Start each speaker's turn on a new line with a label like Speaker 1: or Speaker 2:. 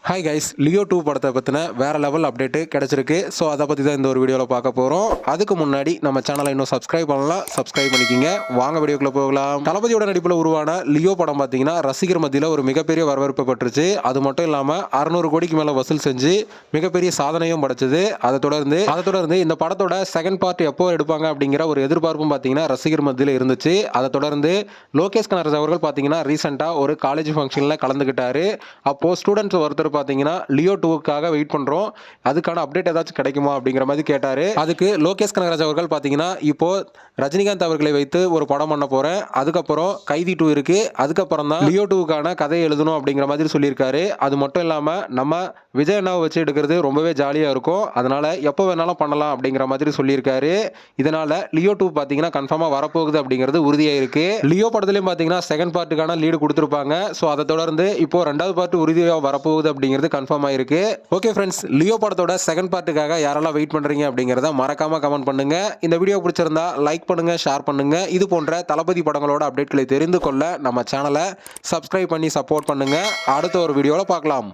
Speaker 1: Hi guys, Leo 2 படத்தை பற்றின வேறு லெவல் அப்டேட்டு கிடச்சிருக்கு. ஸோ அதை பற்றி தான் இந்த ஒரு வீடியோவில் பார்க்க போகிறோம். அதுக்கு முன்னாடி நம்ம சேனலை இன்னும் சப்ஸ்கிரைப் பண்ணலாம், சப்ஸ்கிரைப் பண்ணிக்கிங்க. வாங்க வீடியோக்குள்ளே போகலாம். தளபதியோட நடிப்பில் உருவான லியோ படம் பார்த்தீங்கன்னா ரசிகர் மத்தியில் ஒரு மிகப்பெரிய வரவேற்பு பெற்றுச்சு. அது மட்டும் இல்லாமல் 600 கோடிக்கு மேலே வசூல் செஞ்சு மிகப்பெரிய சாதனையும் படைச்சது. அதை தொடர்ந்து இந்த படத்தோட செகண்ட் பார்ட் எப்போ எடுப்பாங்க அப்படிங்கிற ஒரு எதிர்பார்ப்பும் பார்த்தீங்கன்னா ரசிகர் மத்தியில் இருந்துச்சு. அதை தொடர்ந்து லோகேஷ் கனகராஜ் அவர்கள் பார்த்தீங்கன்னா ரீசெண்டாக ஒரு காலேஜ் ஃபங்க்ஷனில் கலந்துக்கிட்டாரு. அப்போது ஸ்டூடெண்ட்ஸ் ஒருத்தர் பார்த்தீங்கன்னா லியோ 2க்காக வெயிட் பண்ணுறோம், அதுக்கான அப்டேட் ஏதாச்சும் கிடைக்குமா அப்படிங்கிற மாதிரி கேட்டார். அதுக்கு லோகேஷ் கனகராஜ் அவர்கள் பார்த்தீங்கன்னா இப்போ ரஜினிகாந்த் அவர்களை வைத்து ஒரு படம் பண்ண போகிறேன், அதுக்கப்புறம் கைதி 2 இருக்குது, அதுக்கப்புறம் தான் லியோ 2க்கான கதையை எழுதணும் அப்படிங்கிற மாதிரி சொல்லியிருக்காரு. அது மட்டும் இல்லாமல் நம்ம விஜய் அண்ணாவை வச்சு எடுக்கிறது ரொம்பவே ஜாலியாக இருக்கும், அதனால் எப்போ வேணாலும் பண்ணலாம் அப்படிங்கிற மாதிரி சொல்லியிருக்காரு. இதனால் லியோ 2 பார்த்தீங்கன்னா கன்ஃபார்மாக வரப்போகுது அப்படிங்கிறது உறுதியாக இருக்குது. லியோ படத்துலையும் பார்த்தீங்கன்னா செகண்ட் பார்ட்டுக்கான லீடு கொடுத்துருப்பாங்க. ஸோ அதை தொடர்ந்து இப்போ 2வது பார்ட் உறுதியாக வரப்போகுது அப்படிங்கிறது கன்ஃபார்ம் ஆயிருக்கு. ஓகே ஃப்ரெண்ட்ஸ், லியோ படத்தோட செகண்ட் பார்ட்டுக்காக யாரெல்லாம் வெயிட் பண்றீங்க அப்படிங்கிறத மறக்காம கமெண்ட் பண்ணுங்க. இந்த வீடியோ பிடிச்சிருந்தா லைக் பண்ணுங்க, ஷேர் பண்ணுங்க. இது போன்ற தளபதி படங்களோட அப்டேட்களை தெரிந்து கொள்ள நம்ம சேனலை சப்ஸ்கிரைப் பண்ணி சப்போர்ட் பண்ணுங்க. அடுத்த ஒரு வீடியோவில் பார்க்கலாம்.